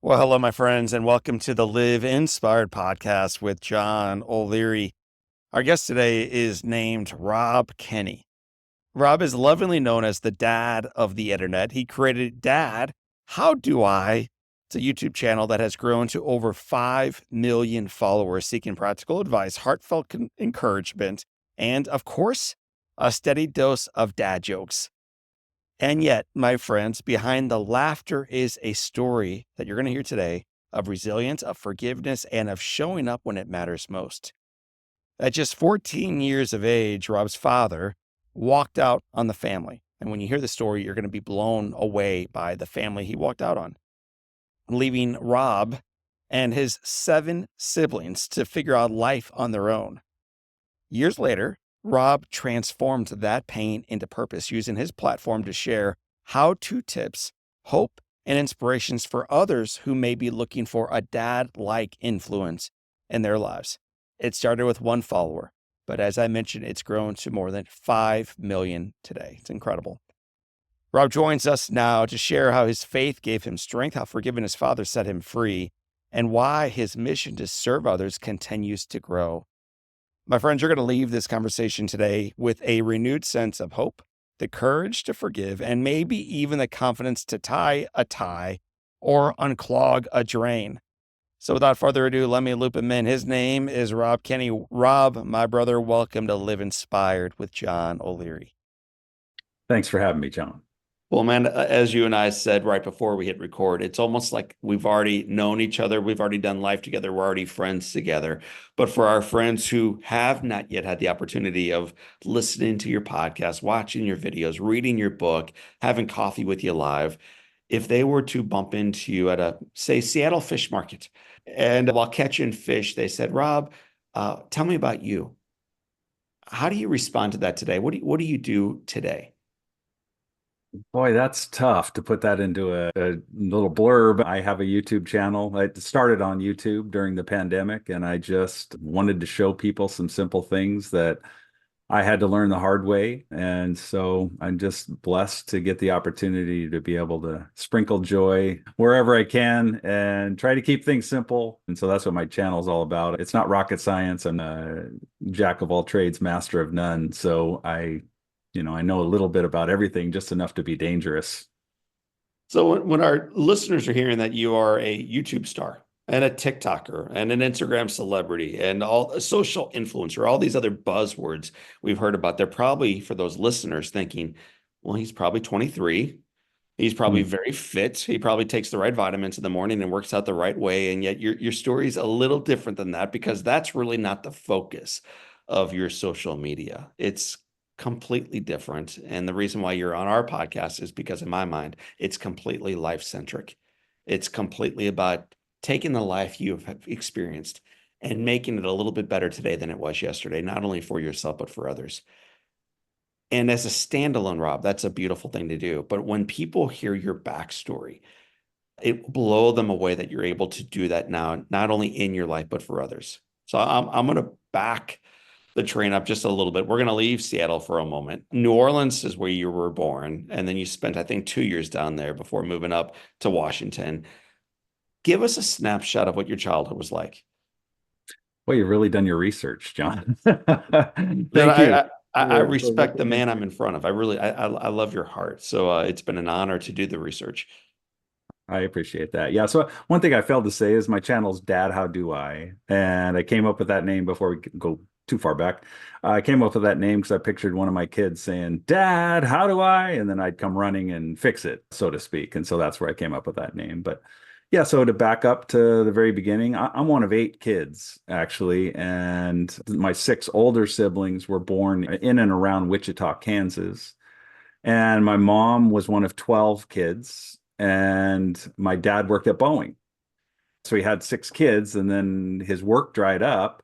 Well, hello, my friends, and welcome to the Live Inspired podcast with John O'Leary. Our guest today is named Rob Kenney. Rob is lovingly known as the dad of the internet. He created Dad, How Do I? It's a YouTube channel that has grown to over 5 million followers seeking practical advice, heartfelt encouragement, and, of course, a steady dose of dad jokes. And yet, my friends, behind the laughter is a story that you're going to hear today of resilience, of forgiveness, and of showing up when it matters most. At just 14 years of age, Rob's father walked out on the family. And when you hear the story, you're going to be blown away by the family he walked out on, leaving Rob and his 7 siblings to figure out life on their own. Years later, Rob transformed that pain into purpose, using his platform to share how-to tips, hope, and inspirations for others who may be looking for a dad-like influence in their lives. It started with 1 follower, but as I mentioned, it's grown to more than 5 million today. It's incredible. Rob joins us now to share how his faith gave him strength, how forgiving his father set him free, and why his mission to serve others continues to grow. My friends, you're going to leave this conversation today with a renewed sense of hope, the courage to forgive, and maybe even the confidence to tie a tie or unclog a drain. So without further ado, let me loop him in. His name is Rob Kenney. Rob, my brother, welcome to Live Inspired with John O'Leary. Thanks for having me, John. Well, man, as you and I said right before we hit record, it's almost like we've already known each other. We've already done life together. We're already friends together. But for our friends who have not yet had the opportunity of listening to your podcast, watching your videos, reading your book, having coffee with you live, if they were to bump into you at a, say, Seattle fish market, and while catching fish, they said, Rob, tell me about you. How do you respond to that today? What do you do today? Boy, that's tough to put that into a little blurb. I have a YouTube channel. I started on YouTube during the pandemic, and I just wanted to show people some simple things that I had to learn the hard way. And so I'm just blessed to get the opportunity to be able to sprinkle joy wherever I can and try to keep things simple. And so that's what my channel is all about. It's not rocket science. I'm a jack of all trades, master of none. So I know a little bit about everything, just enough to be dangerous. So when our listeners are hearing that you are a YouTube star and a TikToker and an Instagram celebrity and all a social influencer, all these other buzzwords we've heard about, they're probably for those listeners thinking, well, he's probably 23. He's probably Hmm. very fit. He probably takes the right vitamins in the morning and works out the right way. And yet your story is a little different than that because that's really not the focus of your social media. It's completely different. And the reason why you're on our podcast is because in my mind, it's completely life centric. It's completely about taking the life you have experienced and making it a little bit better today than it was yesterday, not only for yourself, but for others. And as a standalone, Rob, that's a beautiful thing to do. But when people hear your backstory, it will blow them away that you're able to do that now, not only in your life, but for others. So I'm going to back the train up just a little bit. We're going to leave Seattle for a moment. New Orleans is where you were born. And then you spent, I think, 2 years down there before moving up to Washington. Give us a snapshot of what your childhood was like. Well, you've really done your research, John. That Thank you I for respect the looking man I'm into. in front of. I love your heart. So it's been an honor to do the research. I appreciate that. Yeah. So one thing I failed to say is my channel's Dad, How Do I? And I came up with that name before we go too far back. I came up with that name because I pictured one of my kids saying, Dad, how do I? And then I'd come running and fix it, so to speak. And so that's where I came up with that name. But yeah, so to back up to the very beginning, I'm one of 8 kids, actually. And my 6 older siblings were born in and around Wichita, Kansas. And my mom was one of 12 kids, and my dad worked at Boeing. So he had 6 kids, and then his work dried up.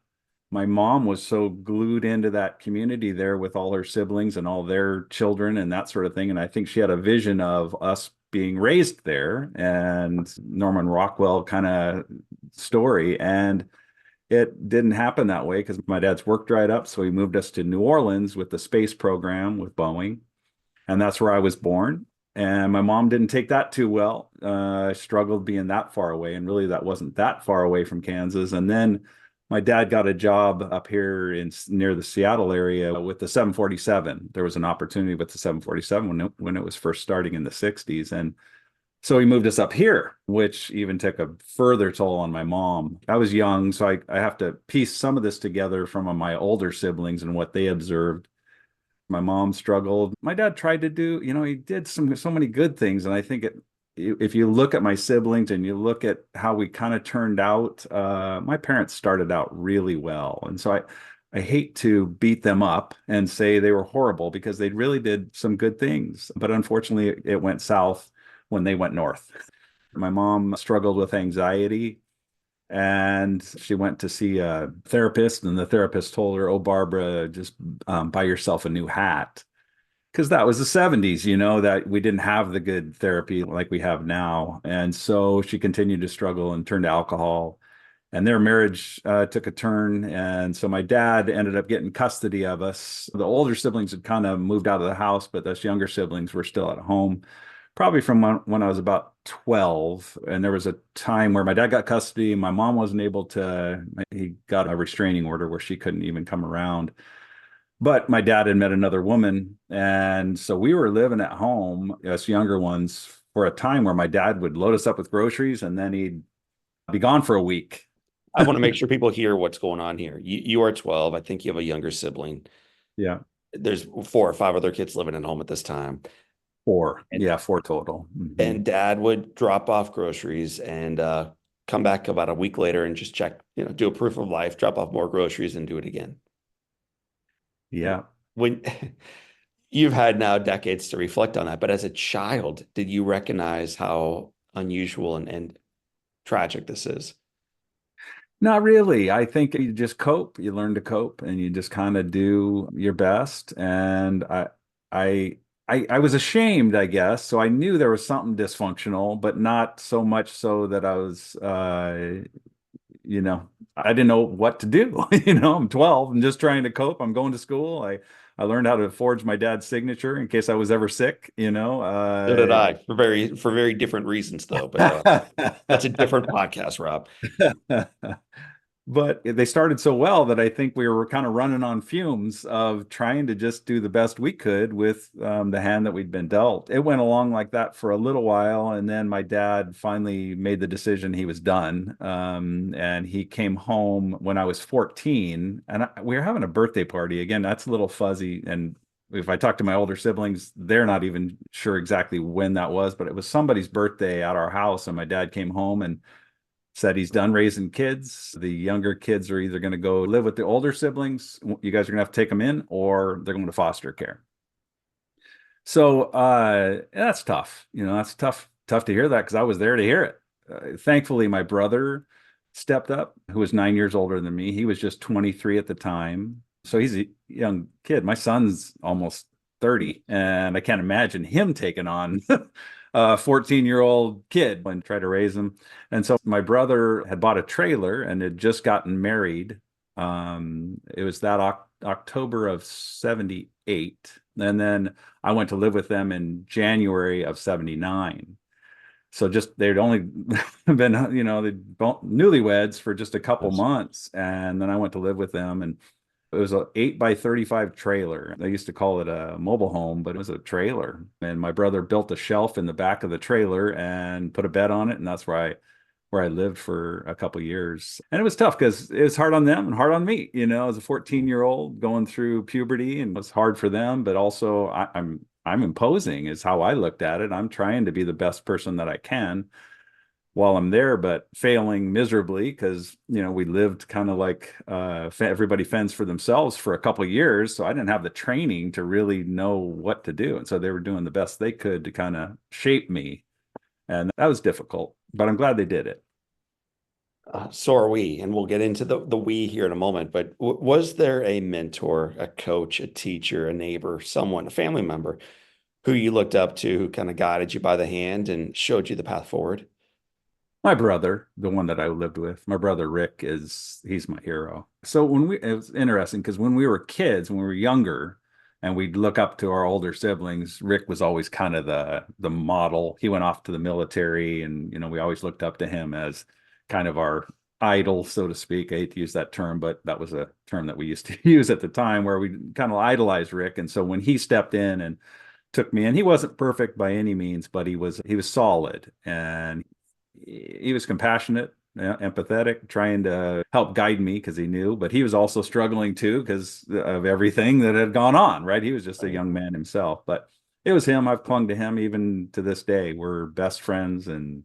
My mom was so glued into that community there with all her siblings and all their children and that sort of thing. And I think she had a vision of us being raised there and Norman Rockwell kind of story. And it didn't happen that way because my dad's work dried up. So he moved us to New Orleans with the space program with Boeing. And that's where I was born. And my mom didn't take that too well. Struggled being that far away, and really that wasn't that far away from Kansas. And then my dad got a job up here in near the Seattle area with the 747. There was an opportunity with the 747 when it was first starting in the 60s. And so he moved us up here, which even took a further toll on my mom. I was young, so I have to piece some of this together from my older siblings and what they observed. My mom struggled. My dad tried to do, he did so many good things. And I think if you look at my siblings and you look at how we kind of turned out, my parents started out really well. And so I hate to beat them up and say they were horrible because they really did some good things. But unfortunately, it went south when they went north. My mom struggled with anxiety and she went to see a therapist, and the therapist told her, "Oh, Barbara, just buy yourself a new hat." Because that was the 70s, that we didn't have the good therapy like we have now. And so she continued to struggle and turned to alcohol. And their marriage took a turn. And so my dad ended up getting custody of us. The older siblings had kind of moved out of the house, but us younger siblings were still at home, probably from when I was about 12. And there was a time where my dad got custody and my mom wasn't able to, he got a restraining order where she couldn't even come around. But my dad had met another woman. And so we were living at home, us younger ones, for a time where my dad would load us up with groceries and then he'd be gone for a week. I want to make sure people hear what's going on here. You are 12. I think you have a younger sibling. Yeah. There's 4 or 5 other kids living at home at this time. Four. And, Yeah, four total. Mm-hmm. and dad would drop off groceries and come back about a week later and just check, do a proof of life, drop off more groceries and do it again. Yeah. When you've had now decades to reflect on that, but as a child, did you recognize how unusual and tragic this is? Not really. I think you just cope. You learn to cope, and you just kind of do your best. And I, I was ashamed, I guess. So I knew there was something dysfunctional, but not so much so that I was, I didn't know what to do. I'm 12. I'm just trying to cope. I'm going to school. I learned how to forge my dad's signature in case I was ever sick. So did I, for very different reasons, though. But that's a different podcast, Rob. But they started so well that I think we were kind of running on fumes of trying to just do the best we could with the hand that we'd been dealt. It went along like that for a little while, and then my dad finally made the decision he was done. And he came home when I was 14, and we were having a birthday party. Again, that's a little fuzzy, and if I talk to my older siblings, they're not even sure exactly when that was, but it was somebody's birthday at our house, and my dad came home and said he's done raising kids. The younger kids are either going to go live with the older siblings. You guys are going to have to take them in, or they're going to foster care. So that's tough. That's tough to hear that because I was there to hear it. Thankfully, my brother stepped up, who was 9 years older than me. He was just 23 at the time. So he's a young kid. My son's almost 30, and I can't imagine him taking on a 14-year-old kid and try to raise him. And so my brother had bought a trailer and had just gotten married. It was that October of 78. And then I went to live with them in January of 79. So just they'd only been, they'd newlyweds for just a couple months. And then I went to live with them, and it was an 8x35 trailer. They used to call it a mobile home, but it was a trailer. And my brother built a shelf in the back of the trailer and put a bed on it. And that's where I lived for a couple of years. And it was tough because it was hard on them and hard on me, as a 14-year-old going through puberty, and it was hard for them, but also I'm imposing is how I looked at it. I'm trying to be the best person that I can while I'm there, but failing miserably because, we lived kind of like everybody fends for themselves for a couple of years. So I didn't have the training to really know what to do. And so they were doing the best they could to kind of shape me. And that was difficult, but I'm glad they did it. So are we, and we'll get into the we here in a moment. But was there a mentor, a coach, a teacher, a neighbor, someone, a family member who you looked up to, who kind of guided you by the hand and showed you the path forward? My brother, the one that I lived with, my brother Rick he's my hero. So it was interesting because when we were kids, when we were younger, and we'd look up to our older siblings. Rick was always kind of the model. He went off to the military, and we always looked up to him as kind of our idol, so to speak. I hate to use that term, but that was a term that we used to use at the time, where we kind of idolized Rick. And so when he stepped in and took me in, he wasn't perfect by any means, but he was solid, and he was compassionate, empathetic, trying to help guide me because he knew, but he was also struggling too because of everything that had gone on, right? He was just a Right. young man himself, but it was him. I've clung to him even to this day. We're best friends, and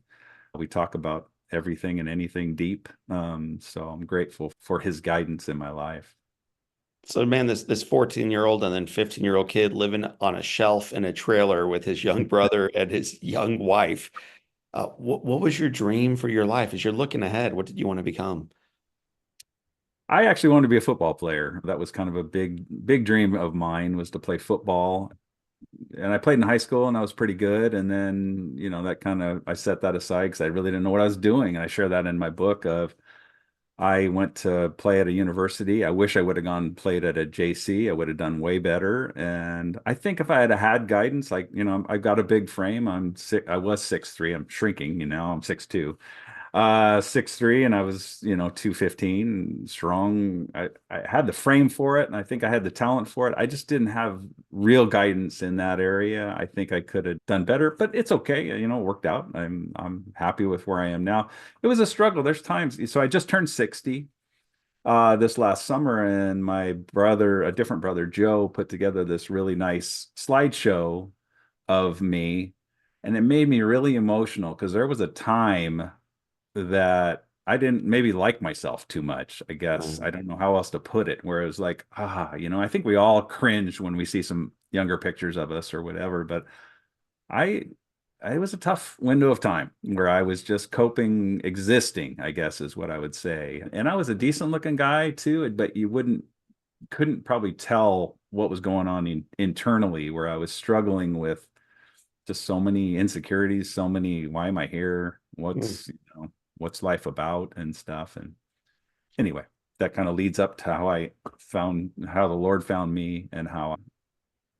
we talk about everything and anything deep. So I'm grateful for his guidance in my life. So, man, this 14-year-old and then 15-year-old kid living on a shelf in a trailer with his young brother and his young wife. What was your dream for your life as you're looking ahead? What did you want to become? I actually wanted to be a football player. That was kind of a big dream of mine, was to play football. And I played in high school and I was pretty good. And then, that kind of, I set that aside because I really didn't know what I was doing. And I share that in my book of, I went to play at a university. I wish I would have gone played at a JC. I would have done way better. And I think if I had guidance, like, I've got a big frame. I was 6'3". I'm shrinking, I'm 6'2". 6'3", and I was, 215, strong. I had the frame for it, and I think I had the talent for it. I just didn't have real guidance in that area. I think I could have done better, but it's okay. It worked out. I'm happy with where I am now. It was a struggle. There's times. So I just turned 60 this last summer, and my brother, a different brother, Joe, put together this really nice slideshow of me, and it made me really emotional because there was a time that I didn't maybe like myself too much, I guess. I Um, don't know how else to put it. Where it was like, I think we all cringe when we see some younger pictures of us or whatever. But I, it was a tough window of time where I was just coping, existing, I guess is what I would say. And I was a decent looking guy too, but couldn't probably tell what was going on internally, where I was struggling with just so many insecurities, so many, why am I here? hmm. What's life about and stuff. And anyway, that kind of leads up to how the Lord found me, and how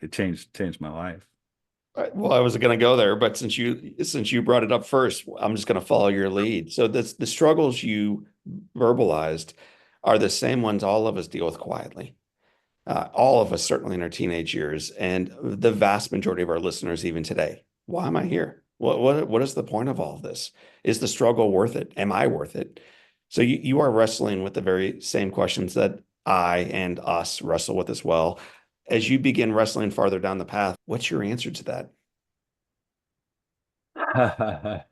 it changed my life. Well, I was going to go there, but since you brought it up first, I'm just going to follow your lead. So the struggles you verbalized are the same ones all of us deal with quietly. All of us, certainly in our teenage years, and the vast majority of our listeners, even today. Why am I here? What is the point of all of this? Is the struggle worth it? Am I worth it? So you are wrestling with the very same questions that I and us wrestle with as well. As you begin wrestling farther down the path, what's your answer to that?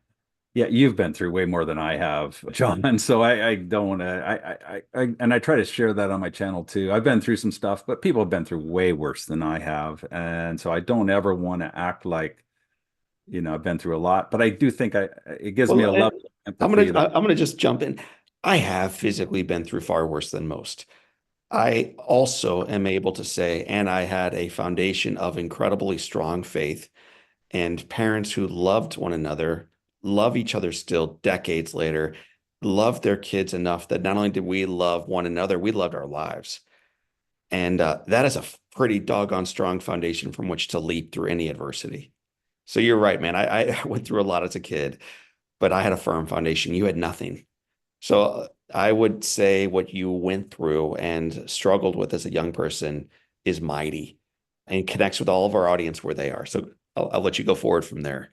Yeah, you've been through way more than I have, John. So I don't want to. And I try to share that on my channel too. I've been through some stuff, but people have been through way worse than I have, and so I don't ever want to act like I've been through a lot. But I do think it gives me Well, a level of I'm gonna empathy that. I'm gonna just jump in. I have physically been through far worse than most. I also am able to say, and I had a foundation of incredibly strong faith and parents who loved one another, love each other still decades later, loved their kids enough that not only did we love one another, we loved our lives. And that is a pretty doggone strong foundation from which to leap through any adversity. So you're right, man. I went through a lot as a kid, but I had a firm foundation. You had nothing. So I would say what you went through and struggled with as a young person is mighty and connects with all of our audience where they are. So I'll let you go forward from there.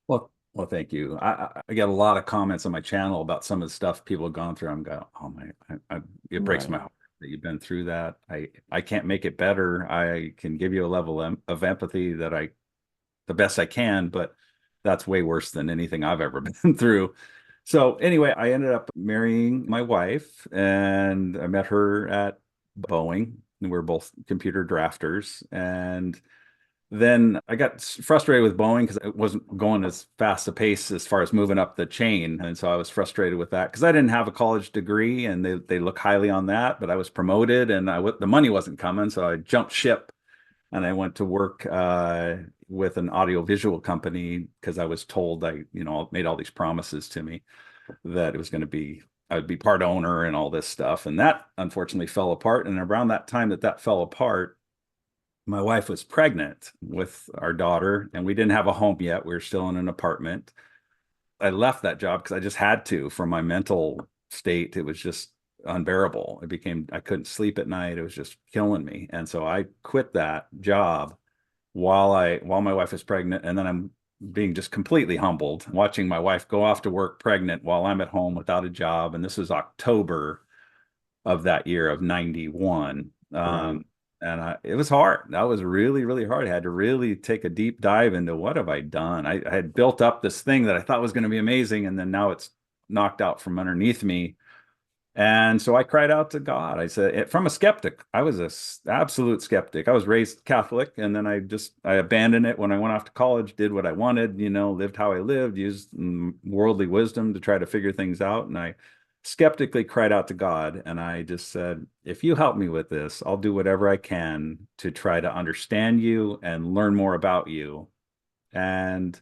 Well, thank you. I get a lot of comments on my channel about some of the stuff people have gone through. I'm going, oh my, it breaks Right. my heart that you've been through that. I can't make it better. I can give you a level of empathy that the best I can, but that's way worse than anything I've ever been through. So anyway, I ended up marrying my wife, and I met her at Boeing. And we're both computer drafters, and then I got frustrated with Boeing because it wasn't going as fast a pace as far as moving up the chain. And so I was frustrated with that because I didn't have a college degree, and they look highly on that, but I was promoted, and the money wasn't coming. So I jumped ship, and I went to work with an audiovisual company because I was told made all these promises to me that it was going to be, I would be part owner and all this stuff. And that unfortunately fell apart. And around that time that fell apart, my wife was pregnant with our daughter, and we didn't have a home yet. We were still in an apartment. I left that job because I just had to from my mental state. It was just unbearable. I couldn't sleep at night. It was just killing me. And so I quit that job while my wife is pregnant. And then I'm being just completely humbled watching my wife go off to work pregnant while I'm at home without a job. And this was October of that year of 91. Right. And it was hard. That was really, really hard. I had to really take a deep dive into what have I done. I had built up this thing that I thought was going to be amazing, and then now it's knocked out from underneath me. And so I cried out to God. I said, from a skeptic, I was absolute skeptic. I was raised Catholic, and then I abandoned it when I went off to college, did what I wanted, lived how I lived, used worldly wisdom to try to figure things out. And I skeptically cried out to God, and I just said, if you help me with this, I'll do whatever I can to try to understand you and learn more about you. And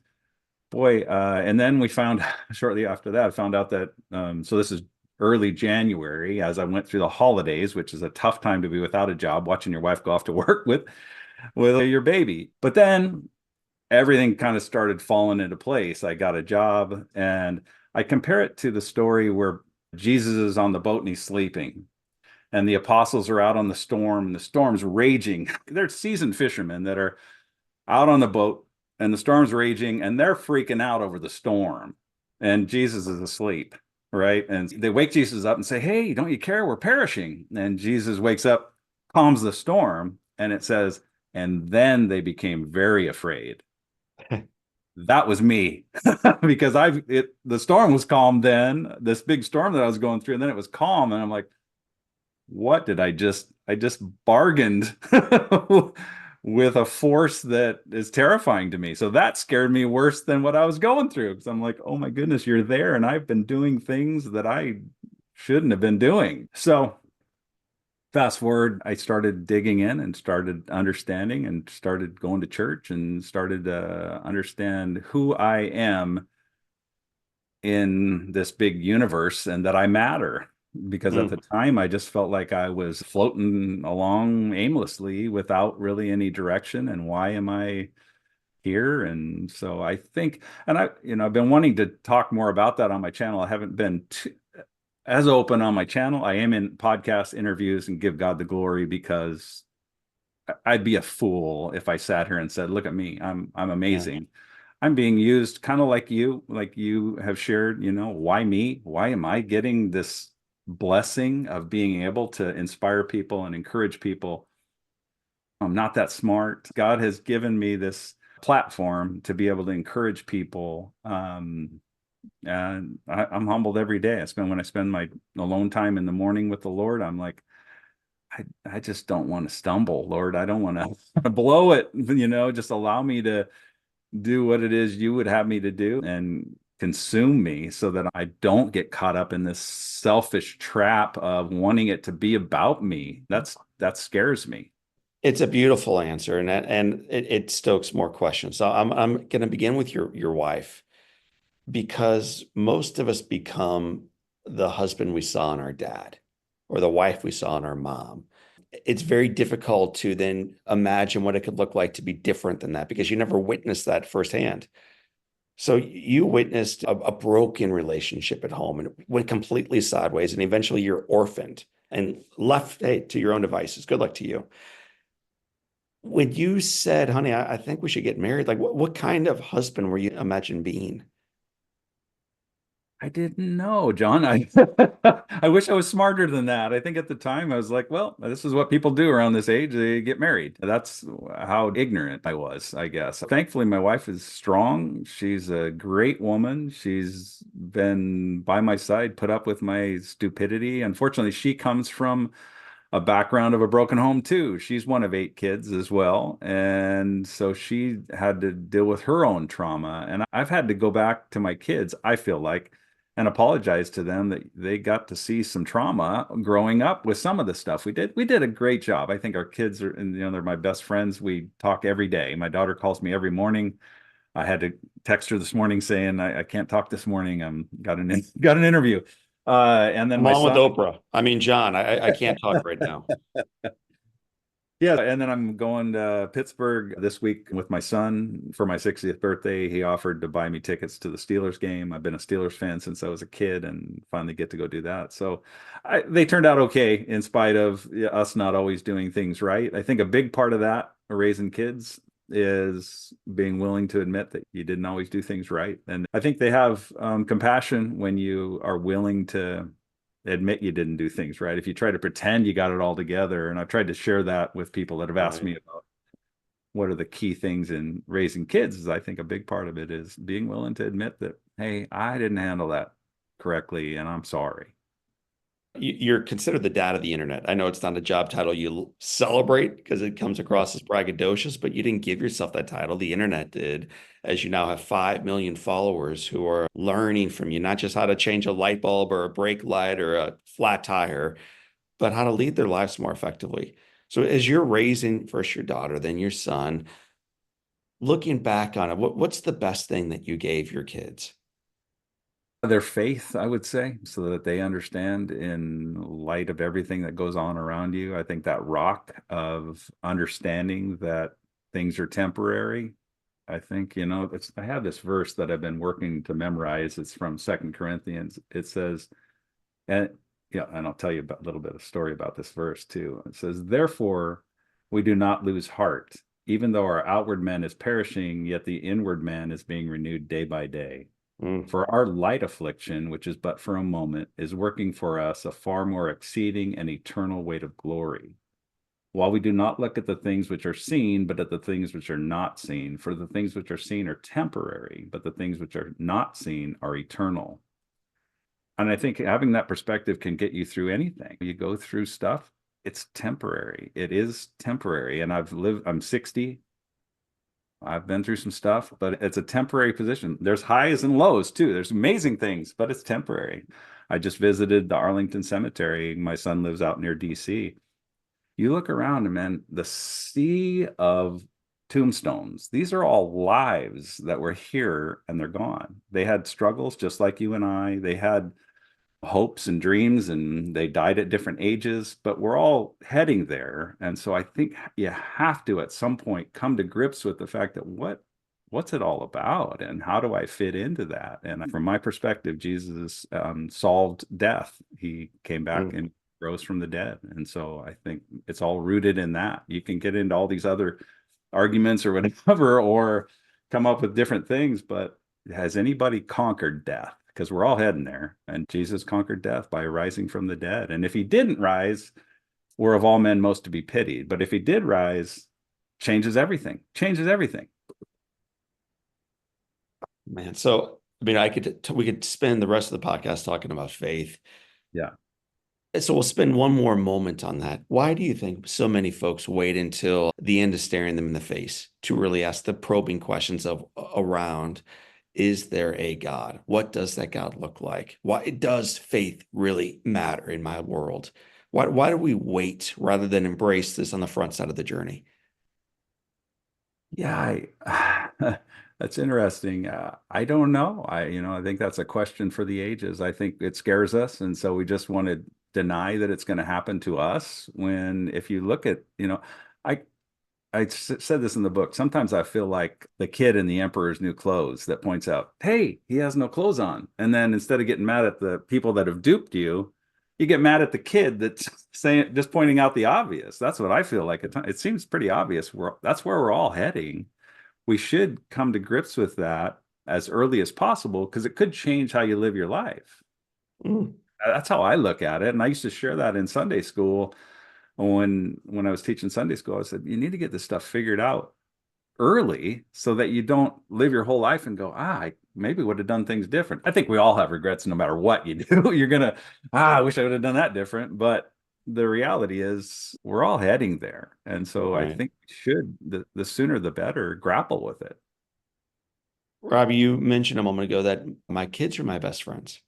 boy, and then we found shortly after that, I found out that so this is early January as I went through the holidays, which is a tough time to be without a job, watching your wife go off to work with your baby. But then everything kind of started falling into place. I got a job, and I compare it to the story where Jesus is on the boat and he's sleeping. And the apostles are out on the storm, and the storm's raging. They're seasoned fishermen that are out on the boat, and the storm's raging, and they're freaking out over the storm. And Jesus is asleep, right? And they wake Jesus up and say, hey, don't you care? We're perishing. And Jesus wakes up, calms the storm, and it says, and then they became very afraid. That was me because the storm was calm then, this big storm that I was going through, and then it was calm. And I'm like, what did I just bargained with a force that is terrifying to me. So that scared me worse than what I was going through, because I'm like, oh my goodness, you're there, and I've been doing things that I shouldn't have been doing. So fast forward, I started digging in and started understanding and started going to church and started to understand who I am in this big universe and that I matter. Because at the Mm. time, I just felt like I was floating along aimlessly without really any direction. And why am I here? And so I think, and I've been wanting to talk more about that on my channel. I haven't been as open on my channel. I am in podcast interviews and give God the glory, because I'd be a fool if I sat here and said, look at me, I'm Yeah. amazing. I'm being used kind of like you have shared, why me? Why am I getting this blessing of being able to inspire people and encourage people? I'm not that smart. God has given me this platform to be able to encourage people. And I'm humbled every day. When I spend my alone time in the morning with the Lord, I'm like, I just don't want to stumble, Lord. I don't want to blow it, just allow me to do what it is you would have me to do and consume me, so that I don't get caught up in this selfish trap of wanting it to be about me. That scares me. It's a beautiful answer, and it stokes more questions. So I'm going to begin with your wife, because most of us become the husband we saw in our dad or the wife we saw in our mom. It's very difficult to then imagine what it could look like to be different than that, because you never witnessed that firsthand. So you witnessed a broken relationship at home, and it went completely sideways, and eventually you're orphaned and left, hey, to your own devices. Good luck to you. When you said, honey, I think we should get married, like what kind of husband were you imagine being? I didn't know, John. I I wish I was smarter than that. I think at the time I was like, well, this is what people do around this age. They get married. That's how ignorant I was, I guess. Thankfully, my wife is strong. She's a great woman. She's been by my side, put up with my stupidity. Unfortunately, she comes from a background of a broken home too. She's one of 8 kids as well. And so she had to deal with her own trauma. And I've had to go back to my kids, I feel like, and apologize to them that they got to see some trauma growing up with some of the stuff we did. We did a great job. I think our kids are, and they're my best friends. We talk every day. My daughter calls me every morning. I had to text her this morning saying I can't talk this morning. Got an interview. And then I'm my on with son, Oprah. I mean, John, I can't talk right now. Yeah, and then I'm going to Pittsburgh this week with my son for my 60th birthday. He offered to buy me tickets to the Steelers game. I've been a Steelers fan since I was a kid and finally get to go do that. So they turned out okay in spite of us not always doing things right. I think a big part of that, raising kids, is being willing to admit that you didn't always do things right. And I think they have compassion when you are willing to admit you didn't do things right. If you try to pretend you got it all together, and I've tried to share that with people that have asked Right. me about what are the key things in raising kids, is I think a big part of it is being willing to admit that, hey, I didn't handle that correctly and I'm sorry. You're considered the dad of the internet. I know it's not a job title you celebrate because it comes across as braggadocious, but you didn't give yourself that title. The internet did, as you now have 5 million followers who are learning from you, not just how to change a light bulb or a brake light or a flat tire, but how to lead their lives more effectively. So as you're raising first your daughter, then your son, looking back on it, what's the best thing that you gave your kids? Their faith, I would say, so that they understand in light of everything that goes on around you. I think that rock of understanding that things are temporary. I think, I have this verse that I've been working to memorize. It's from Second Corinthians. It says, and yeah, and I'll tell you a little bit of story about this verse too. It says, therefore, we do not lose heart, even though our outward man is perishing, yet the inward man is being renewed day by day. Mm, For our light affliction, which is but for a moment, is working for us a far more exceeding and eternal weight of glory. While we do not look at the things which are seen, but at the things which are not seen. For the things which are seen are temporary, but the things which are not seen are eternal. And I think having that perspective can get you through anything. You go through stuff, it's temporary. It is temporary. And I'm 60. I've been through some stuff, but it's a temporary position. There's highs and lows too. There's amazing things, but it's temporary. I just visited the Arlington Cemetery. My son lives out near DC. You look around and man, the sea of tombstones, these are all lives that were here and they're gone. They had struggles just like you and I. They had hopes and dreams and they died at different ages, but we're all heading there. And so I think you have to at some point come to grips with the fact that what's it all about and how do I fit into that? And from my perspective, Jesus solved death. He came back mm. and rose from the dead. And so I think it's all rooted in that. You can get into all these other arguments or whatever, or come up with different things, but has anybody conquered death? Because we're all heading there. And Jesus conquered death by rising from the dead. And if he didn't rise, we're of all men most to be pitied. But if he did rise, changes everything. Man, so I mean, we could spend the rest of the podcast talking about faith. Yeah. So we'll spend one more moment on that. Why do you think so many folks wait until the end is staring them in the face to really ask the probing questions of around, is there a God? What does that God look like? Why does faith really matter in my world? Why do we wait rather than embrace this on the front side of the journey? Yeah, that's interesting. I don't know. I think that's a question for the ages. I think it scares us, and so we just want to deny that it's going to happen to us. When if you look at, I said this in the book. Sometimes I feel like the kid in the Emperor's New Clothes that points out, "Hey, he has no clothes on," and then instead of getting mad at the people that have duped you, you get mad at the kid that's saying, just pointing out the obvious. That's what I feel like. It seems pretty obvious. That's where we're all heading. We should come to grips with that as early as possible because it could change how you live your life. Mm, That's how I look at it. And I used to share that in Sunday school when I was teaching Sunday school. I said, you need to get this stuff figured out early so that you don't live your whole life and go, I maybe would have done things different. I think we all have regrets no matter what you do. You're gonna, I wish I would have done that different. But the reality is we're all heading there. And so I right. think we should, the sooner the better, grapple with it. Robbie, you mentioned a moment ago that my kids are my best friends.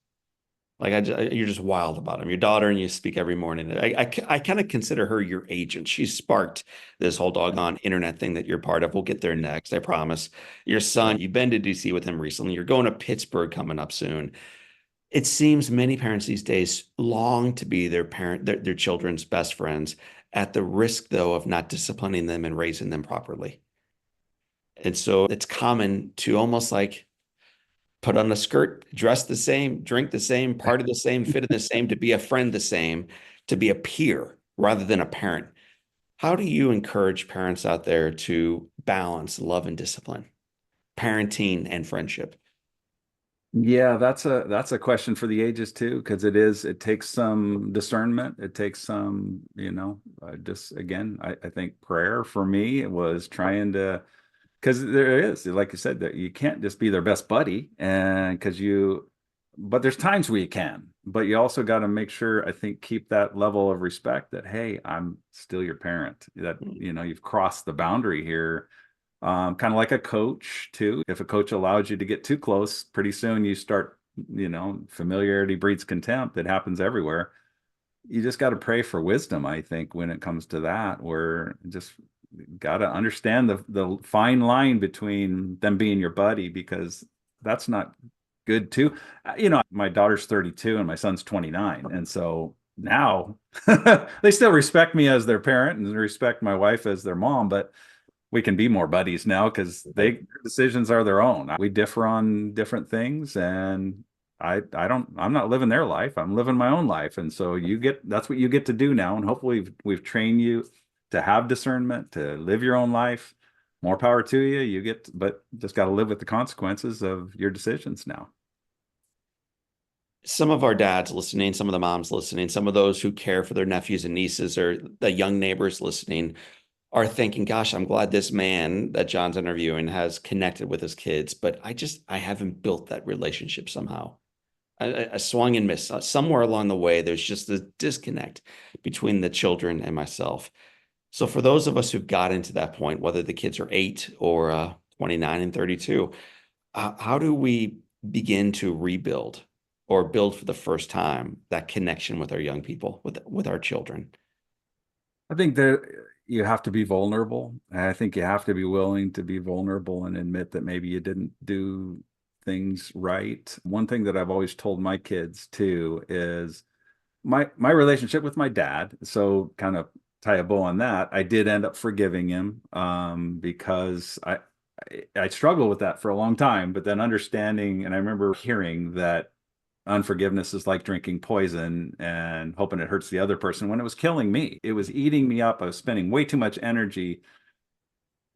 Like you're just wild about them. Your daughter and you speak every morning. I kind of consider her your agent. She sparked this whole doggone internet thing that you're part of. We'll get there next, I promise. Your Yeah. son, you've been to DC with him recently. You're going to Pittsburgh coming up soon. It seems many parents these days long to be their children's best friends. at the risk, though, of not disciplining them and raising them properly. And so it's common to almost like put on a skirt, dress the same, drink the same, party the same, fit in the same, to be a friend the same, to be a peer rather than a parent. How do you encourage parents out there to balance love and discipline, parenting and friendship? Yeah, that's a question for the ages too, because it takes some discernment. It takes some, just again, I think prayer for me, it was trying to, because there is, like you said, that you can't just be their best buddy, and but there's times where you can, but you also got to make sure, I think, keep that level of respect that, hey, I'm still your parent, that, you've crossed the boundary here. Kind of like a coach too. If a coach allows you to get too close, pretty soon you start, familiarity breeds contempt. It happens everywhere. You just got to pray for wisdom, I think, when it comes to that, where just got to understand the fine line between them being your buddy, because that's not good too. My daughter's 32 and my son's 29. And so now they still respect me as their parent and respect my wife as their mom, but we can be more buddies now because their decisions are their own. We differ on different things, and I'm not living their life. I'm living my own life. And so that's what you get to do now. And hopefully we've trained you to have discernment, to live your own life. More power to you. But just got to live with the consequences of your decisions now. Some of our dads listening, some of the moms listening, some of those who care for their nephews and nieces, or the young neighbors listening, are thinking, gosh, I'm glad this man that John's interviewing has connected with his kids, but I haven't built that relationship somehow. I swung and missed. Somewhere along the way, there's just a disconnect between the children and myself. So for those of us who've got into that point, whether the kids are 8 or 29 and 32, how do we begin to rebuild or build for the first time that connection with our young people, with our children? I think that you have to be vulnerable. I think you have to be willing to be vulnerable and admit that maybe you didn't do things right. One thing that I've always told my kids too is my relationship with my dad. So kind of tie a bow on that. I did end up forgiving him because I struggled with that for a long time, but then understanding, and I remember hearing that unforgiveness is like drinking poison and hoping it hurts the other person, when it was killing me. It was eating me up. I was spending way too much energy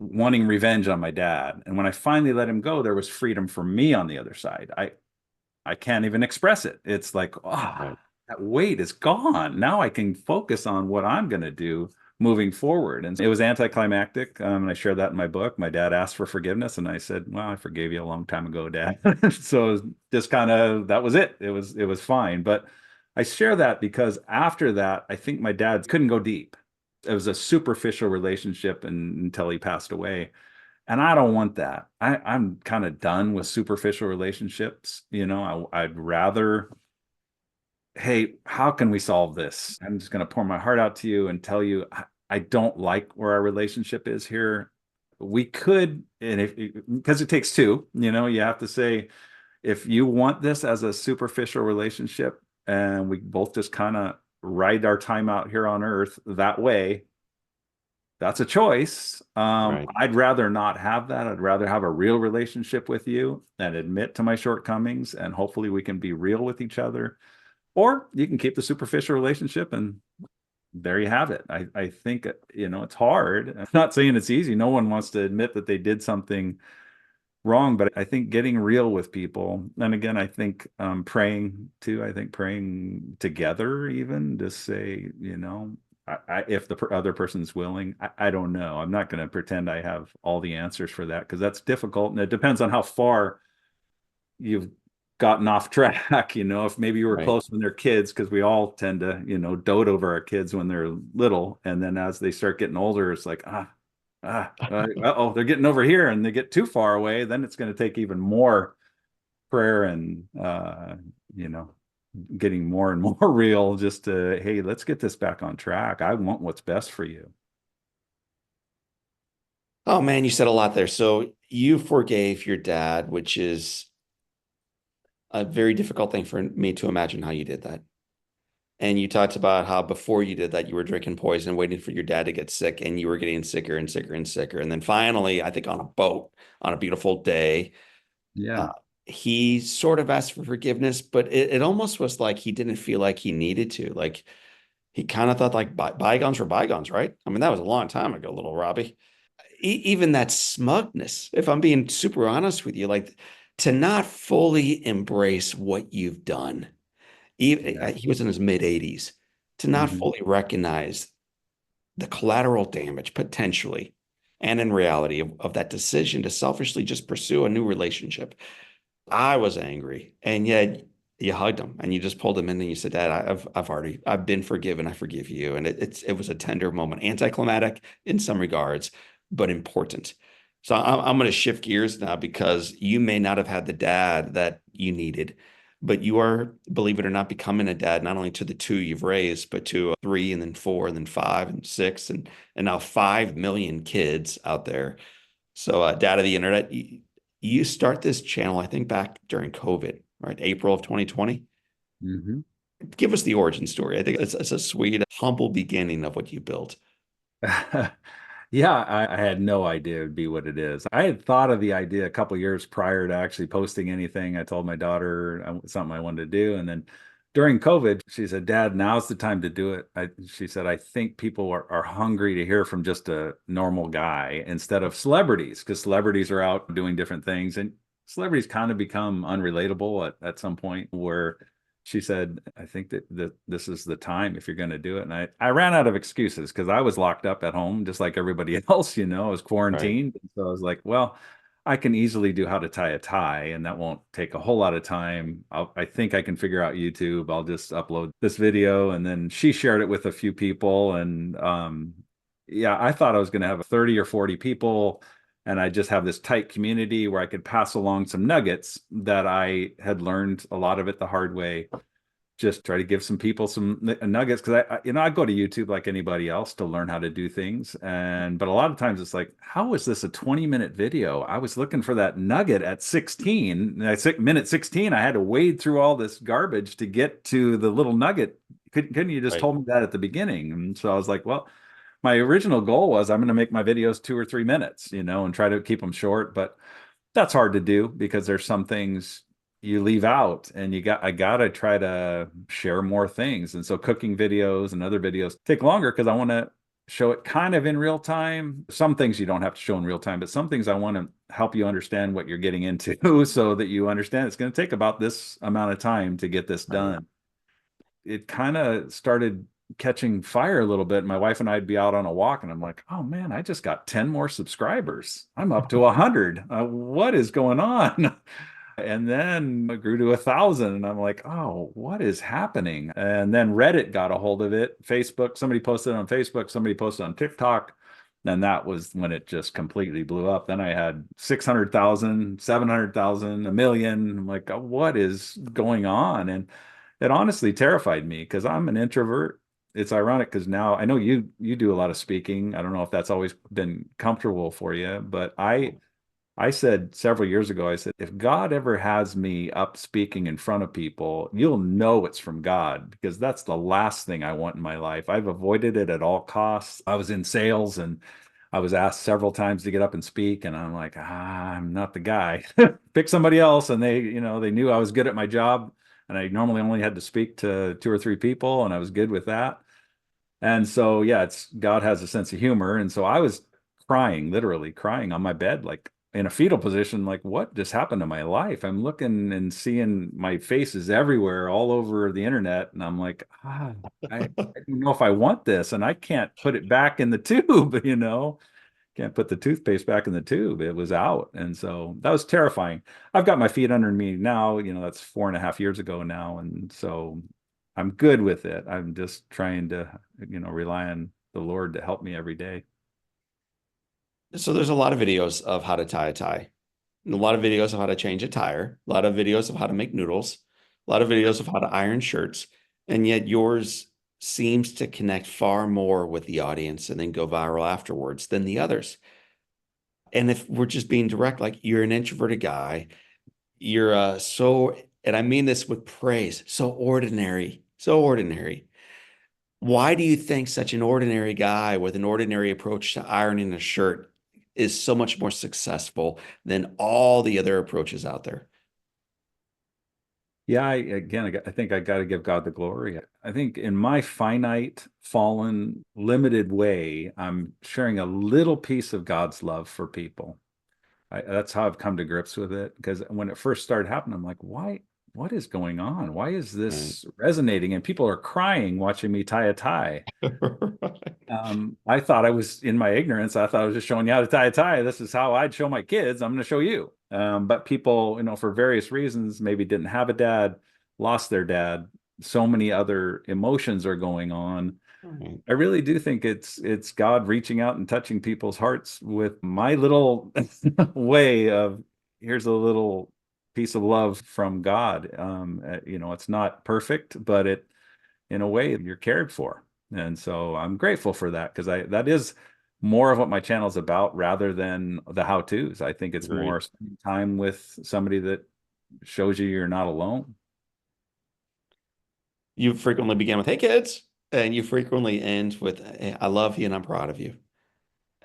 wanting revenge on my dad. And when I finally let him go, there was freedom for me on the other side. I can't even express it. It's like, Right. that weight is gone. Now I can focus on what I'm going to do moving forward. And it was anticlimactic. And I shared that in my book. My dad asked for forgiveness, and I said, well, I forgave you a long time ago, Dad. So just kind of, that was it. It was fine. But I share that because after that, I think my dad couldn't go deep. It was a superficial relationship until he passed away. And I don't want that. I'm kind of done with superficial relationships. I'd rather, hey, how can we solve this? I'm just going to pour my heart out to you and tell you, I don't like where our relationship is here. We could, and because it takes two, you have to say, if you want this as a superficial relationship and we both just kind of ride our time out here on earth that way, that's a choice. Right. I'd rather not have that. I'd rather have a real relationship with you and admit to my shortcomings, and hopefully we can be real with each other. Or you can keep the superficial relationship, and there you have it. I think, it's hard. I'm not saying it's easy. No one wants to admit that they did something wrong, but I think getting real with people, and again, I think praying too. I think praying together, even to say, if the other person's willing, I don't know. I'm not going to pretend I have all the answers for that, because that's difficult, and it depends on how far you've gotten off track. If maybe you were Right. close when they're kids, because we all tend to, dote over our kids when they're little, and then as they start getting older, it's like oh, they're getting over here, and they get too far away. Then it's going to take even more prayer and you know getting more and more real, just to, hey, let's get this back on track. I want what's best for you. Oh man, you said a lot there. So you forgave your dad, which is a very difficult thing for me to imagine how you did that. And you talked about how before you did that, you were drinking poison, waiting for your dad to get sick, and you were getting sicker and sicker and sicker. And then finally, I think on a boat on a beautiful day, uh, Yeah. he sort of asked for forgiveness, but it almost was like he didn't feel like he needed to. Like he kind of thought like bygones were bygones, right? I mean, that was a long time ago, little Robbie. Even that smugness, if I'm being super honest with you, like to not fully embrace what you've done. Yeah. He was in his mid 80s, to not Hmm. fully recognize the collateral damage potentially and in reality of that decision to selfishly just pursue a new relationship. I was angry, and yet you hugged him and you just pulled him in and you said, "Dad, I've been forgiven. I forgive you." And it was a tender moment, anticlimactic in some regards, but important. So I'm going to shift gears now because you may not have had the dad that you needed, but you are, believe it or not, becoming a dad not only to the two you've raised, but to three and then four and then five and six and now 5 million kids out there. So, dad of the internet, you start this channel, I think, back during COVID, right? April of 2020. Hmm. Give us the origin story. I think it's a sweet, humble beginning of what you built. Yeah, I had no idea it'd be what it is. I had thought of the idea a couple years prior to actually posting anything. I told my daughter something I wanted to do, and then during COVID, she said, "Dad, now's the time to do it." She said, "I think people are hungry to hear from just a normal guy instead of celebrities, because celebrities are out doing different things, and celebrities kind of become unrelatable at some point where." She said, I think that this is the time if you're going to do it. And I ran out of excuses because I was locked up at home, just like everybody else, I was Right. quarantined. So I was like, well, I can easily do how to tie a tie, and that won't take a whole lot of time. I think I can figure out YouTube. I'll just upload this video. And then she shared it with a few people. And yeah, I thought I was going to have 30 or 40 people and I just have this tight community where I could pass along some nuggets that I had learned a lot of it the hard way. Just try to give some people some nuggets because I go to YouTube like anybody else to learn how to do things, and but a lot of times it's like, how is this a 20-minute video? I was looking for that nugget at 16, at minute 16. I had to wade through all this garbage to get to the little nugget. Couldn't you just Right. told me that at the beginning? And so I was like, well, my original goal was I'm going to make my videos 2 or 3 minutes, and try to keep them short. But that's hard to do because there's some things you leave out, and I gotta try to share more things. And so cooking videos and other videos take longer because I want to show it kind of in real time. Some things you don't have to show in real time, but some things I want to help you understand what you're getting into so that you understand it's going to take about this amount of time to get this Right. done. It kind of started catching fire a little bit. My wife and I'd be out on a walk, and I'm like, oh man, I just got 10 more subscribers. I'm up to 100. What is going on? And then it grew to 1,000. And I'm like, oh, what is happening? And then Reddit got a hold of it. Facebook, somebody posted it on Facebook, somebody posted on TikTok. And that was when it just completely blew up. Then I had 600,000, 700,000, a million. I'm like, oh, what is going on? And it honestly terrified me because I'm an introvert. It's ironic because now I know you do a lot of speaking. I don't know if that's always been comfortable for you, but I said several years ago, I said, if God ever has me up speaking in front of people, you'll know it's from God because that's the last thing I want in my life. I've avoided it at all costs. I was in sales and I was asked several times to get up and speak, and I'm like, I'm not the guy. Pick somebody else. And they knew I was good at my job, and I normally only had to speak to 2 or 3 people, and I was good with that. And so, yeah, it's God has a sense of humor. And so I was crying, literally crying on my bed, like in a fetal position, like, what just happened to my life? I'm looking and seeing my faces everywhere, all over the internet. And I'm like, I don't know if I want this. And I can't put it back in the tube, can't put the toothpaste back in the tube. It was out. And so that was terrifying. I've got my feet under me now, that's 4.5 years ago now. And so I'm good with it. I'm just trying to, rely on the Lord to help me every day. So there's a lot of videos of how to tie a tie, and a lot of videos of how to change a tire, a lot of videos of how to make noodles, a lot of videos of how to iron shirts, and yet yours seems to connect far more with the audience and then go viral afterwards than the others. And if we're just being direct, like you're an introverted guy, you're and I mean this with praise, so ordinary So ordinary. Why do you think such an ordinary guy with an ordinary approach to ironing a shirt is so much more successful than all the other approaches out there? Yeah, I think I got to give God the glory. I think in my finite, fallen, limited way, I'm sharing a little piece of God's love for people. That's how I've come to grips with it. Because when it first started happening, I'm like, why? What is going on? Why is Right. this resonating? And people are crying watching me tie a tie. I thought I was in my ignorance. I thought I was just showing you how to tie a tie. This is how I'd show my kids. I'm going to show you. But people, for various reasons, maybe didn't have a dad, lost their dad. So many other emotions are going on. Right. I really do think it's God reaching out and touching people's hearts with my little way of here's a little piece of love from God. It's not perfect, but it in a way you're cared for. And so I'm grateful for that because I that is more of what my channel is about rather than the how-tos. I think it's Right. more spending time with somebody that shows you you're not alone. You frequently begin with, "Hey kids," and you frequently end with, "Hey, I love you and I'm proud of you."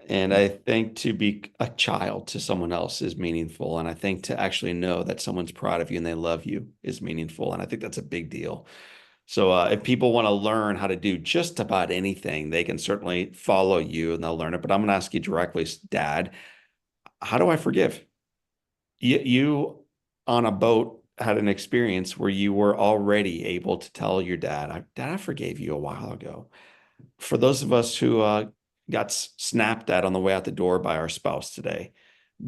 And I think to be a child to someone else is meaningful. And I think to actually know that someone's proud of you and they love you is meaningful. And I think that's a big deal. So if people want to learn how to do just about anything, they can certainly follow you and they'll learn it. But I'm going to ask you directly, Dad, how do I forgive? You on a boat had an experience where you were already able to tell your dad, Dad, I forgave you a while ago. For those of us who got snapped at on the way out the door by our spouse today,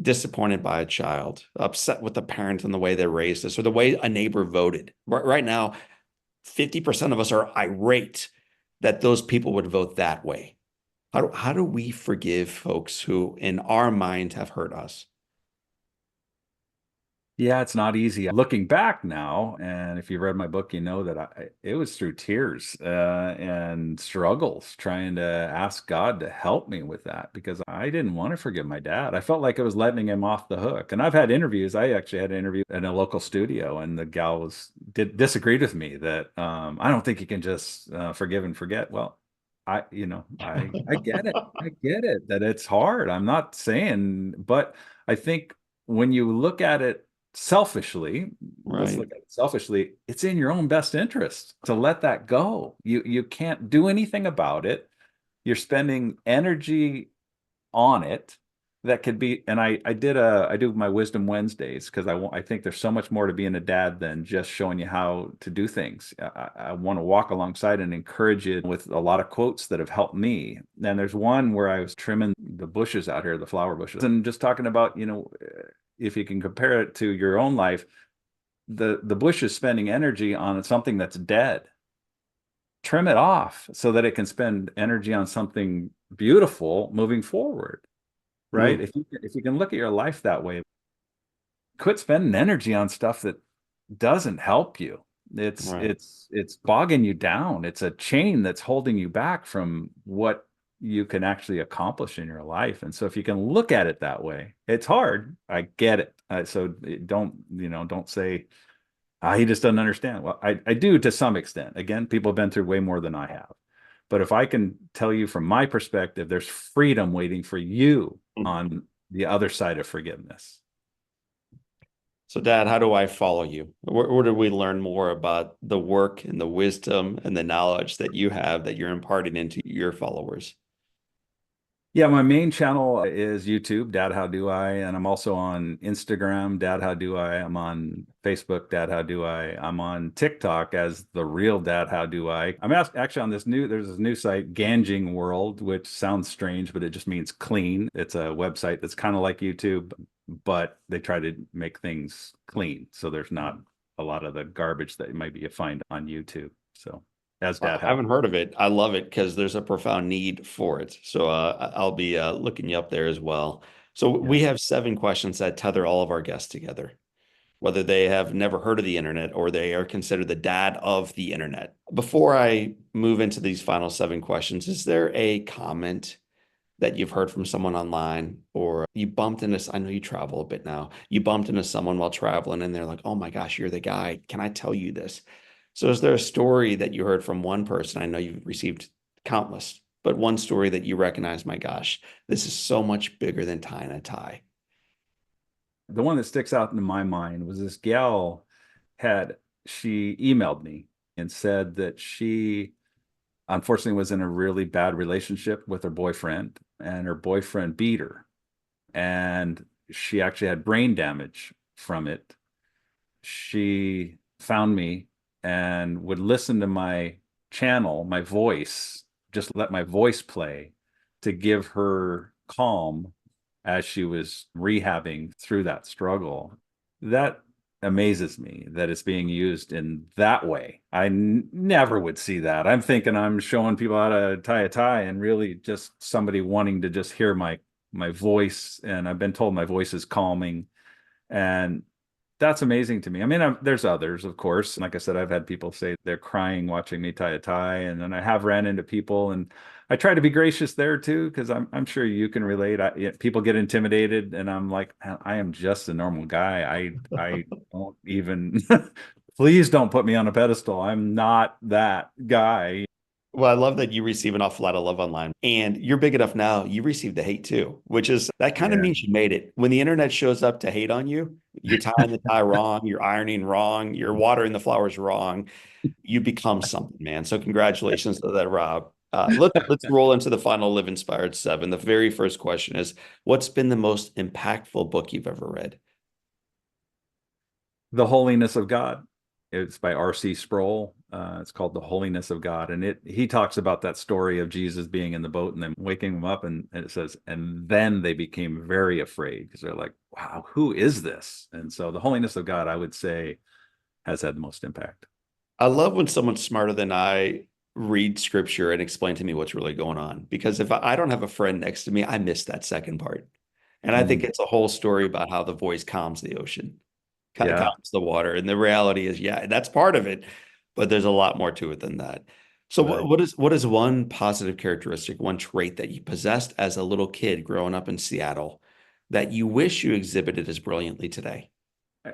disappointed by a child, upset with the parent and the way they raised us, or the way a neighbor voted. Right now, 50% of us are irate that those people would vote that way. How do we forgive folks who, in our mind, have hurt us? Yeah, it's not easy. Looking back now, and if you read my book, you know that it was through tears and struggles trying to ask God to help me with that because I didn't want to forgive my dad. I felt like I was letting him off the hook. And I've had interviews. I actually had an interview in a local studio, and the gal disagreed with me that I don't think you can just forgive and forget. Well, I get it. I get it that it's hard. I'm not saying, but I think when you look at it selfishly, let's Right, look at it selfishly, it's in your own best interest to let that go. You can't do anything about it. You're spending energy on it that could be, and I do my wisdom Wednesdays because I think there's so much more to being a dad than just showing you how to do things. I want to walk alongside and encourage you with a lot of quotes that have helped me. And there's one where I was trimming the bushes out here, the flower bushes, and just talking about, if you can compare it to your own life, the bush is spending energy on something that's dead. Trim it off so that it can spend energy on something beautiful moving forward, right? mm, If you can look at your life that way, quit spending energy on stuff that doesn't help you. It's right. it's it's bogging you down. It's a chain that's holding you back from what you can actually accomplish in your life. And so if you can look at it that way, it's hard. I get it. So don't say, he just doesn't understand. Well, I do to some extent. Again, people have been through way more than I have. But if I can tell you from my perspective, there's freedom waiting for you Mm. on the other side of forgiveness. So, Dad, how do I follow you? Where do we learn more about the work and the wisdom and the knowledge that you have that you're imparting into your followers? Yeah, my main channel is YouTube, Dad How Do I, and I'm also on Instagram, Dad How Do I. I'm on Facebook, Dad How Do I. I'm on TikTok as the real Dad How Do I. I'm actually on there's this new site, Ganjing World, which sounds strange, but it just means clean. It's a website that's kind of like YouTube, but they try to make things clean, so there's not a lot of the garbage that maybe you find on YouTube. So as I Dad How. haven't heard of it. I love it because there's a profound need for it. So I'll be looking you up there as well. So Yeah. we have 7 questions that tether all of our guests together, whether they have never heard of the internet or they are considered the dad of the internet. Before I move into these final 7 questions, is there a comment that you've heard from someone online or you bumped into, I know you travel a bit now, you bumped into someone while traveling and they're like, oh my gosh, you're the guy. Can I tell you this? So is there a story that you heard from one person? I know you've received countless, but one story that you recognize, my gosh, this is so much bigger than tying a tie. The one that sticks out in my mind was this gal had she emailed me and said that she unfortunately was in a really bad relationship with her boyfriend, and her boyfriend beat her, and she actually had brain damage from it. She found me and would listen to my channel, my voice, just let my voice play to give her calm as she was rehabbing through that struggle. That amazes me that it's being used in that way. I never would see that. I'm thinking I'm showing people how to tie a tie, and really just somebody wanting to just hear my voice. And I've been told my voice is calming, and that's amazing to me. I mean, there's others, of course. Like I said, I've had people say they're crying watching me tie a tie, and then I have ran into people, and I try to be gracious there too, because I'm sure you can relate. People get intimidated, and I'm like, I am just a normal guy. I don't even. Please don't put me on a pedestal. I'm not that guy. Well, I love that you receive an awful lot of love online and you're big enough now, you receive the hate too, which is that kind of Yeah. means you made it. When the internet shows up to hate on you, you're tying the tie wrong, you're ironing wrong, you're watering the flowers wrong, you become something, man. So congratulations to that, Rob. Let's roll into the final Live Inspired 7. The very first question is, what's been the most impactful book you've ever read? The Holiness of God. It's by R.C. Sproul. It's called The Holiness of God. And he talks about that story of Jesus being in the boat and then waking them up. And it says, and then they became very afraid because they're like, wow, who is this? And so The Holiness of God, I would say, has had the most impact. I love when someone smarter than I read scripture and explain to me what's really going on. Because if I don't have a friend next to me, I miss that second part. And I think Mm, it's a whole story about how the voice calms the ocean, yeah, calms the water. And the reality is, yeah, that's part of it, but there's a lot more to it than that. So right. what is one positive characteristic, one trait that you possessed as a little kid growing up in Seattle that you wish you exhibited as brilliantly today?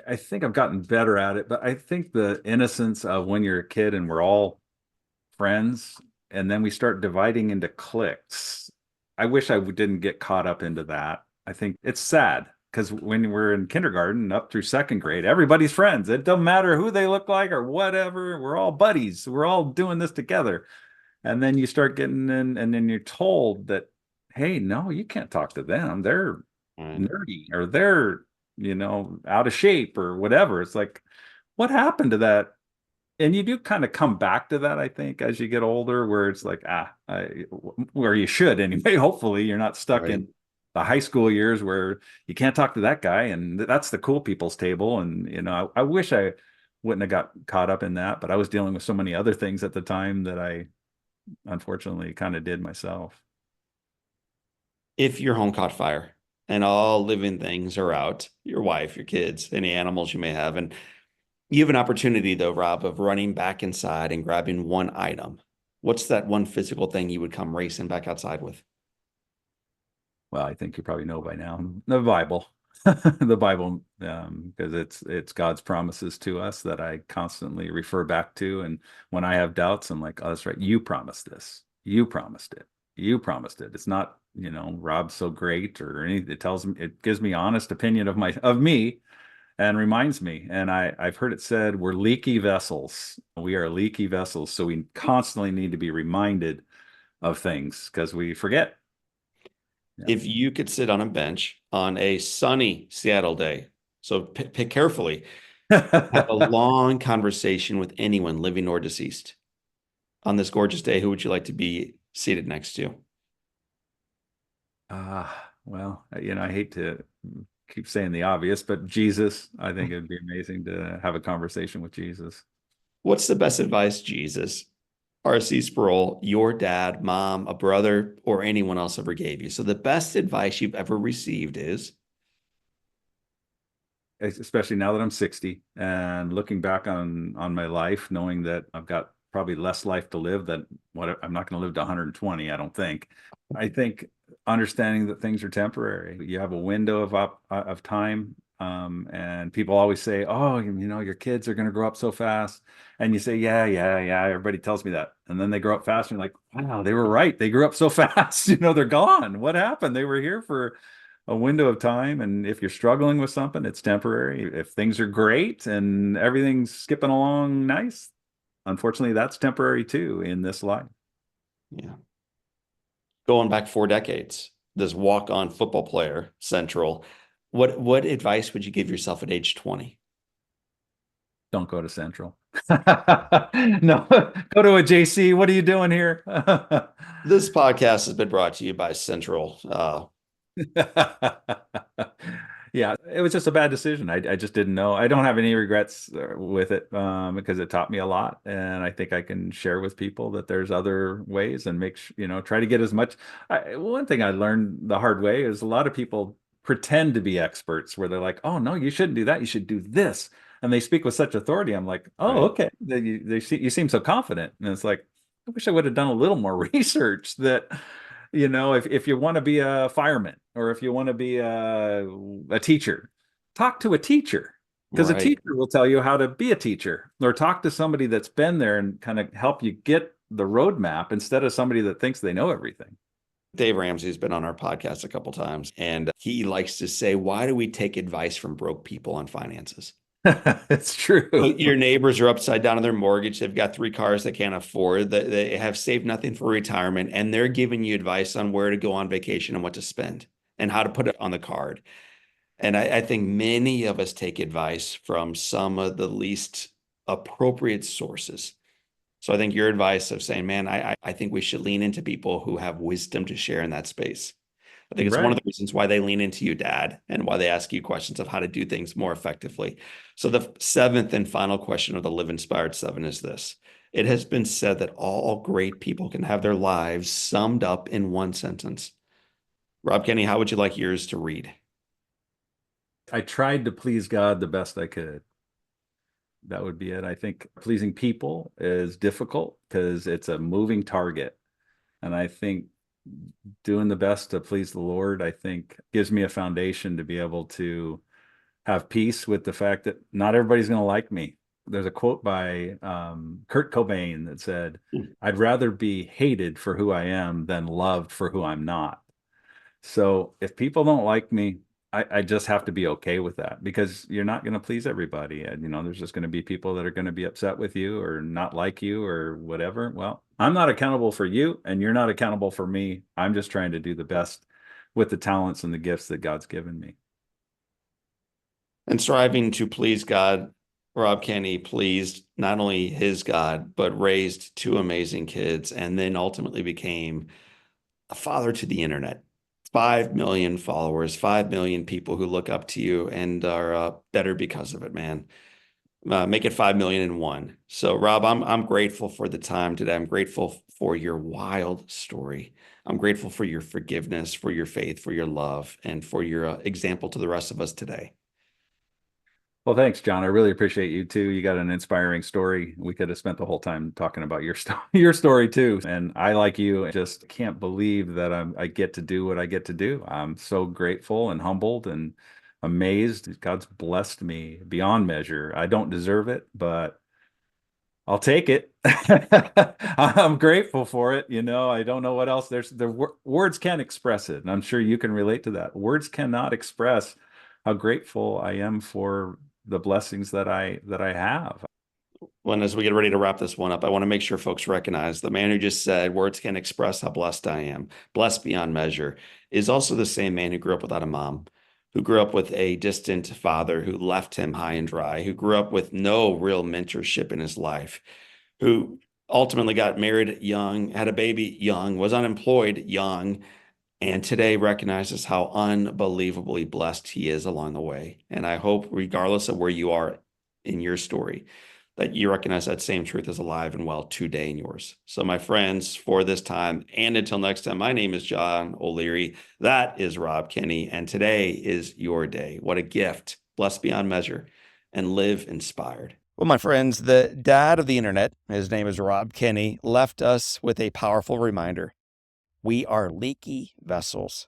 I think I've gotten better at it, but I think the innocence of when you're a kid and we're all friends, and then we start dividing into cliques. I wish I didn't get caught up into that. I think it's sad because when we're in kindergarten up through second grade, everybody's friends. It doesn't matter who they look like or whatever. We're all buddies. We're all doing this together. And then you start getting in, and then you're told that, hey, no, you can't talk to them. They're Right. nerdy, or they're, out of shape or whatever. It's like, what happened to that? And you do kind of come back to that, I think, as you get older, where it's like, where you should anyway. Hopefully, you're not stuck Right. in the high school years where you can't talk to that guy, and that's the cool people's table. And I wish I wouldn't have got caught up in that, but I was dealing with so many other things at the time that I unfortunately kind of did myself. If your home caught fire and all living things are out, your wife, your kids, any animals you may have, and you have an opportunity though, Rob, of running back inside and grabbing one item. What's that one physical thing you would come racing back outside with? Well, I think you probably know by now, the Bible. The Bible, because it's God's promises to us that I constantly refer back to. And when I have doubts, I'm like, oh, that's right. You promised this. You promised it. You promised it. It's not, Rob's so great or anything. It gives me honest opinion of me, and reminds me. And I've heard it said we're leaky vessels. We are leaky vessels. So we constantly need to be reminded of things because we forget. Yeah. If you could sit on a bench on a sunny Seattle day, so pick carefully, have a long conversation with anyone living or deceased on this gorgeous day, who would you like to be seated next to? Well, I hate to keep saying the obvious, but Jesus, I think it'd be amazing to have a conversation with Jesus. What's the best advice Jesus, R.C. Sproul, your dad, mom, a brother, or anyone else ever gave you? So the best advice you've ever received is, Especially now that I'm 60 and looking back on my life, knowing that I've got probably less life to live than what I'm not going to live to 120, I don't think. I think understanding that things are temporary. You have a window of time. And people always say, "Oh, your kids are going to grow up so fast." And you say, "Yeah, yeah, yeah." Everybody tells me that, and then they grow up fast, and you're like, "Wow, they were right. They grew up so fast. They're gone. What happened? They were here for a window of time, and if you're struggling with something, it's temporary. If things are great and everything's skipping along nice, unfortunately, that's temporary too in this life." Yeah. Going back 4 decades, this walk-on football player, Central. What advice would you give yourself at age 20? Don't go to Central. No, go to a JC. What are you doing here? This podcast has been brought to you by Central. Yeah, it was just a bad decision. I just didn't know. I don't have any regrets with it, because it taught me a lot, and I think I can share with people that there's other ways and try to get as much. One thing I learned the hard way is a lot of people pretend to be experts, where they're like, "Oh no, you shouldn't do that. You should do this," and they speak with such authority. I'm like, "Oh, Right. okay." You seem so confident, and it's like, I wish I would have done a little more research. If you want to be a fireman, or if you want to be a teacher, talk to a teacher, because a Right. teacher will tell you how to be a teacher, or talk to somebody that's been there and kind of help you get the roadmap instead of somebody that thinks they know everything. Dave Ramsey's been on our podcast a couple times, and he likes to say, "Why do we take advice from broke people on finances?" It's true. Your neighbors are upside down on their mortgage. They've got 3 cars they can't afford. They have saved nothing for retirement, and they're giving you advice on where to go on vacation and what to spend and how to put it on the card. And I think many of us take advice from some of the least appropriate sources. So I think your advice of saying, man, I think we should lean into people who have wisdom to share in that space. I think it's one of Right. the reasons why they lean into you, Dad, and why they ask you questions of how to do things more effectively. So the seventh and final question of the Live Inspired 7 is this. It has been said that all great people can have their lives summed up in one sentence. Rob Kenney, how would you like yours to read? I tried to please God the best I could. That would be it. I think pleasing people is difficult because it's a moving target. And I think doing the best to please the Lord, I think gives me a foundation to be able to have peace with the fact that not everybody's going to like me. There's a quote by Kurt Cobain that said, "I'd rather be hated for who I am than loved for who I'm not." So if people don't like me, I just have to be okay with that, because you're not going to please everybody. And, there's just going to be people that are going to be upset with you or not like you or whatever. Well, I'm not accountable for you, and you're not accountable for me. I'm just trying to do the best with the talents and the gifts that God's given me. And striving to please God, Rob Kenney pleased not only his God, but raised 2 amazing kids and then ultimately became a father to the internet. 5 million followers, 5 million people who look up to you and are better because of it, man. Make it 5 million and one. So, Rob, I'm grateful for the time today. I'm grateful for your wild story. I'm grateful for your forgiveness, for your faith, for your love, and for your example to the rest of us today. Well, thanks, John. I really appreciate you too. You got an inspiring story. We could have spent the whole time talking about your story, your story too. And I, like you, just can't believe that I get to do what I get to do. I'm so grateful and humbled and amazed. God's blessed me beyond measure. I don't deserve it, but I'll take it. I'm grateful for it. I don't know what else. Words can't express it, and I'm sure you can relate to that. Words cannot express how grateful I am for the blessings that I have. When as we get ready to wrap this one up, I want to make sure folks recognize the man who just said words can't express how blessed I am, blessed beyond measure, is also the same man who grew up without a mom, who grew up with a distant father who left him high and dry, who grew up with no real mentorship in his life, who ultimately got married young, had a baby young, was unemployed young, and today recognizes how unbelievably blessed he is along the way. And I hope, regardless of where you are in your story, that you recognize that same truth is alive and well today in yours. So, my friends, for this time and until next time, my name is John O'Leary. That is Rob Kenney. And today is your day. What a gift. Blessed beyond measure and live inspired. Well, my friends, the dad of the internet, his name is Rob Kenney, left us with a powerful reminder. We are leaky vessels.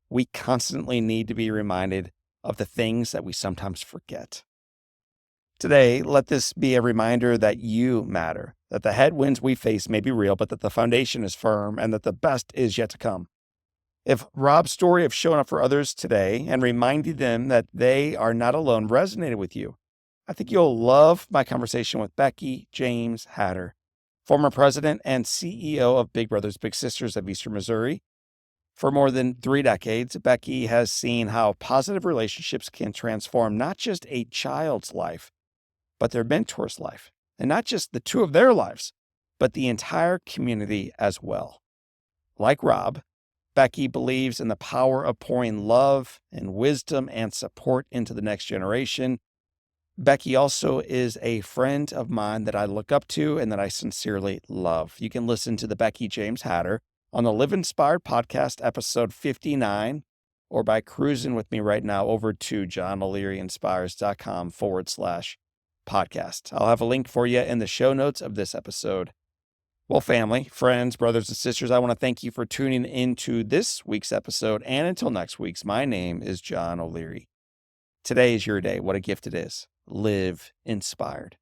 We constantly need to be reminded of the things that we sometimes forget. Today, let this be a reminder that you matter, that the headwinds we face may be real, but that the foundation is firm and that the best is yet to come. If Rob's story of showing up for others today and reminding them that they are not alone resonated with you, I think you'll love my conversation with Becky James Hatter, former president and CEO of Big Brothers Big Sisters of Eastern Missouri. For more than 3 decades, Becky has seen how positive relationships can transform not just a child's life, but their mentor's life, and not just the two of their lives, but the entire community as well. Like Rob, Becky believes in the power of pouring love and wisdom and support into the next generation. Becky also is a friend of mine that I look up to and that I sincerely love. You can listen to the Becky James Hatter on the Live Inspired podcast, episode 59, or by cruising with me right now over to johnolearyinspires.com/podcast. I'll have a link for you in the show notes of this episode. Well, family, friends, brothers, and sisters, I want to thank you for tuning into this week's episode. And until next week's, my name is John O'Leary. Today is your day. What a gift it is. Live inspired.